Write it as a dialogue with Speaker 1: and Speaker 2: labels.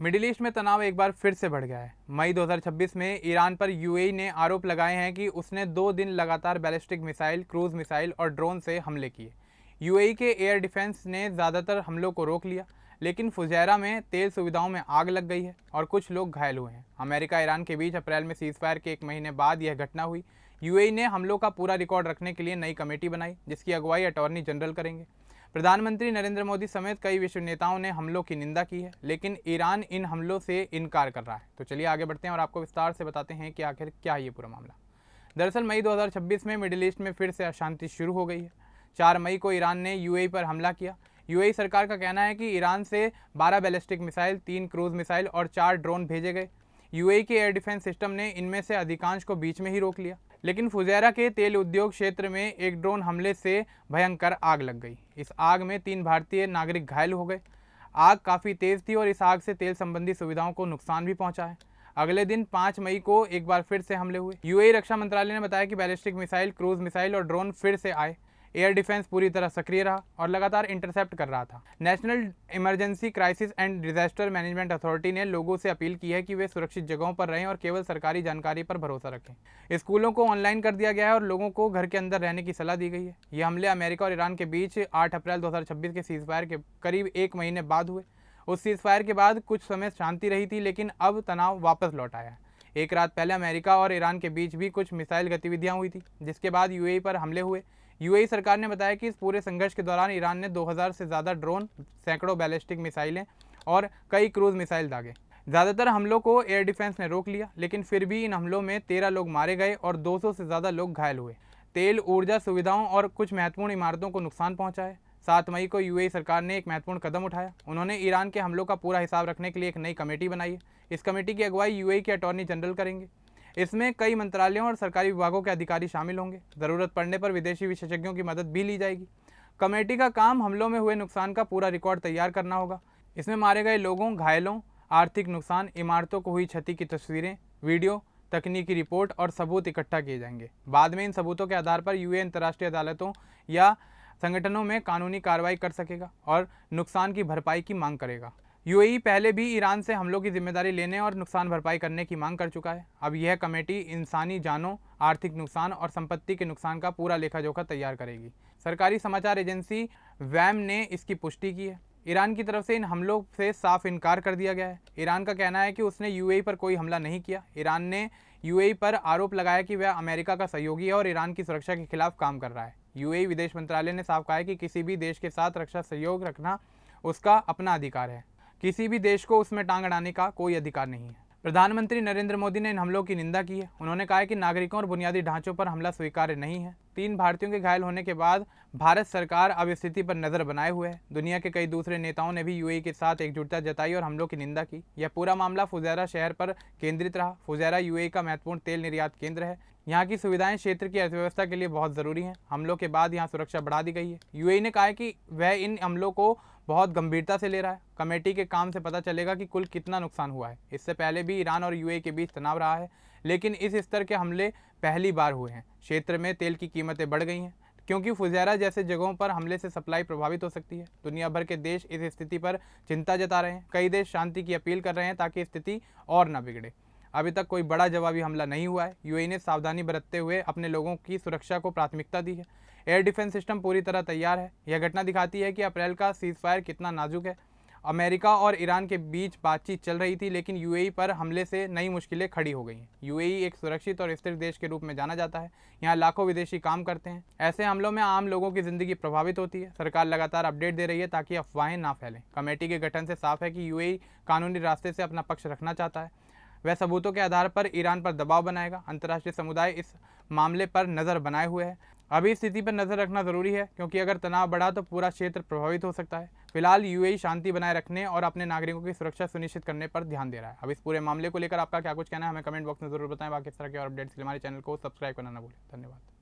Speaker 1: Middle east में तनाव एक बार फिर से बढ़ गया है। मई 2026 में ईरान पर यूएई ने आरोप लगाए हैं कि उसने 2 दिन लगातार बैलिस्टिक मिसाइल, क्रूज मिसाइल और ड्रोन से हमले किए। यूएई के एयर डिफेंस ने ज़्यादातर हमलों को रोक लिया, लेकिन फुजैरा में तेल सुविधाओं में आग लग गई है और कुछ लोग घायल हुए हैं। अमेरिका ईरान के बीच अप्रैल में सीज़फायर के 1 महीने बाद यह घटना हुई। यूएई ने हमलों का पूरा रिकॉर्ड रखने के लिए नई कमेटी बनाई, जिसकी अगुवाई अटॉर्नी जनरल करेंगे। प्रधानमंत्री नरेंद्र मोदी समेत कई विश्व नेताओं ने हमलों की निंदा की है, लेकिन ईरान इन हमलों से इनकार कर रहा है। तो चलिए आगे बढ़ते हैं और आपको विस्तार से बताते हैं कि आखिर क्या है ये पूरा मामला। दरअसल मई 2026 में मिडिल ईस्ट में फिर से अशांति शुरू हो गई है। 4 मई को ईरान ने यूएई पर हमला किया। यूएई सरकार का कहना है कि ईरान से 12 बैलिस्टिक मिसाइल, 3 क्रूज मिसाइल और 4 ड्रोन भेजे गए। यूएई के एयर डिफेंस सिस्टम ने इनमें से अधिकांश को बीच में ही रोक लिया, लेकिन फुजैरा के तेल उद्योग क्षेत्र में एक ड्रोन हमले से भयंकर आग लग गई। इस आग में 3 भारतीय नागरिक घायल हो गए। आग काफ़ी तेज़ थी और इस आग से तेल संबंधी सुविधाओं को नुकसान भी पहुंचा है। अगले दिन 5 मई को एक बार फिर से हमले हुए। यूएई रक्षा मंत्रालय ने बताया कि बैलिस्टिक मिसाइल, क्रूज मिसाइल और ड्रोन फिर से आए। एयर डिफेंस पूरी तरह सक्रिय रहा और लगातार इंटरसेप्ट कर रहा था। National emergency crisis and disaster management authority ने लोगों से अपील की है कि वे सुरक्षित जगहों पर रहें और केवल सरकारी जानकारी पर भरोसा रखें। स्कूलों को ऑनलाइन कर दिया गया है और लोगों को घर के अंदर रहने की सलाह दी गई है। ये हमले अमेरिका और ईरान के बीच 8 अप्रैल 2026 के सीज़फायर के करीब 1 महीने बाद हुए। उस सीज़फायर के बाद कुछ समय शांति रही थी, लेकिन अब तनाव वापस लौट आया है। एक रात पहले अमेरिका और ईरान के बीच भी कुछ मिसाइल गतिविधियां हुई थी, जिसके बाद यूएई पर हमले हुए। यूएई सरकार ने बताया कि इस पूरे संघर्ष के दौरान ईरान ने 2000 से ज़्यादा ड्रोन, सैकड़ों बैलिस्टिक मिसाइलें और कई क्रूज मिसाइल दागे। ज़्यादातर हमलों को एयर डिफेंस ने रोक लिया, लेकिन फिर भी इन हमलों में 13 लोग मारे गए और 200 से ज़्यादा लोग घायल हुए। तेल, ऊर्जा सुविधाओं और कुछ महत्वपूर्ण इमारतों को नुकसान पहुंचा है। 7 मई को यूएई सरकार ने एक महत्वपूर्ण कदम उठाया। उन्होंने ईरान के हमलों का पूरा हिसाब रखने के लिए एक नई कमेटी बनाई है। इस कमेटी की अगुवाई यूएई के अटॉर्नी जनरल करेंगे। इसमें कई मंत्रालयों और सरकारी विभागों के अधिकारी शामिल होंगे। ज़रूरत पड़ने पर विदेशी विशेषज्ञों की मदद भी ली जाएगी। कमेटी का काम हमलों में हुए नुकसान का पूरा रिकॉर्ड तैयार करना होगा। इसमें मारे गए लोगों, घायलों, आर्थिक नुकसान, इमारतों को हुई क्षति की तस्वीरें, वीडियो, तकनीकी रिपोर्ट और सबूत इकट्ठा किए जाएंगे। बाद में इन सबूतों के आधार पर यूएन अंतर्राष्ट्रीय अदालतों या संगठनों में कानूनी कार्रवाई कर सकेगा और नुकसान की भरपाई की मांग करेगा। यूएई पहले भी ईरान से हमलों की जिम्मेदारी लेने और नुकसान भरपाई करने की मांग कर चुका है। अब यह कमेटी इंसानी जानों, आर्थिक नुकसान और संपत्ति के नुकसान का पूरा लेखा जोखा तैयार करेगी। सरकारी समाचार एजेंसी वैम ने इसकी पुष्टि की है। ईरान की तरफ से इन हमलों से साफ इनकार कर दिया गया है। ईरान का कहना है कि उसने यूएई पर कोई हमला नहीं किया। ईरान ने यूएई पर आरोप लगाया कि वह अमेरिका का सहयोगी है और ईरान की सुरक्षा के खिलाफ काम कर रहा है। यूएई विदेश मंत्रालय ने साफ कहा है कि किसी भी देश के साथ रक्षा सहयोग रखना उसका अपना अधिकार है। किसी भी देश को उसमें टांग अड़ाने का कोई अधिकार नहीं है। प्रधानमंत्री नरेंद्र मोदी ने इन हमलों की निंदा की है। उन्होंने कहा है कि नागरिकों और बुनियादी ढांचों पर हमला स्वीकार्य नहीं है। 3 भारतीयों के घायल होने के बाद भारत सरकार अब स्थिति पर नजर बनाए हुए है। दुनिया के कई दूसरे नेताओं ने भी यूएई के साथ एकजुटता जताई और हमलों की निंदा की। यह पूरा मामला फुजैरा शहर पर केंद्रित रहा। फुजैरा यूएई का महत्वपूर्ण तेल निर्यात केंद्र है। यहाँ की सुविधाएं क्षेत्र की अर्थव्यवस्था के लिए बहुत ज़रूरी हैं। हमलों के बाद यहाँ सुरक्षा बढ़ा दी गई है। यूएई ने कहा है कि वह इन हमलों को बहुत गंभीरता से ले रहा है। कमेटी के काम से पता चलेगा कि कुल कितना नुकसान हुआ है। इससे पहले भी ईरान और यूएई के बीच तनाव रहा है, लेकिन इस स्तर के हमले पहली बार हुए हैं। क्षेत्र में तेल की कीमतें बढ़ गई हैं, क्योंकि फुजैरा जैसे जगहों पर हमले से सप्लाई प्रभावित हो सकती है। दुनिया भर के देश इस स्थिति पर चिंता जता रहे हैं। कई देश शांति की अपील कर रहे हैं ताकि स्थिति और न बिगड़े। अभी तक कोई बड़ा जवाबी हमला नहीं हुआ है। यूएई ने सावधानी बरतते हुए अपने लोगों की सुरक्षा को प्राथमिकता दी है। एयर डिफेंस सिस्टम पूरी तरह तैयार है। यह घटना दिखाती है कि अप्रैल का सीज़फायर कितना नाजुक है। अमेरिका और ईरान के बीच बातचीत चल रही थी, लेकिन यूएई पर हमले से नई मुश्किलें खड़ी हो गई हैं। यूएई एक सुरक्षित और स्थिर देश के रूप में जाना जाता है। यहाँ लाखों विदेशी काम करते हैं। ऐसे हमलों में आम लोगों की ज़िंदगी प्रभावित होती है। सरकार लगातार अपडेट दे रही है ताकि अफवाहें ना फैलें। कमेटी के गठन से साफ है कि यूएई कानूनी रास्ते से अपना पक्ष रखना चाहता है। वह सबूतों के आधार पर ईरान पर दबाव बनाएगा। अंतर्राष्ट्रीय समुदाय इस मामले पर नज़र बनाए हुए है। अभी स्थिति पर नज़र रखना ज़रूरी है, क्योंकि अगर तनाव बढ़ा तो पूरा क्षेत्र प्रभावित हो सकता है। फिलहाल यूएई शांति बनाए रखने और अपने नागरिकों की सुरक्षा सुनिश्चित करने पर ध्यान दे रहा है। अब इस पूरे मामले को लेकर आपका क्या कुछ कहना है, हमें कमेंट बॉक्स में जरूर बताएं। बाकी इस तरह के और अपडेट्स के लिए हमारे चैनल को सब्सक्राइब करना ना भूलें। धन्यवाद।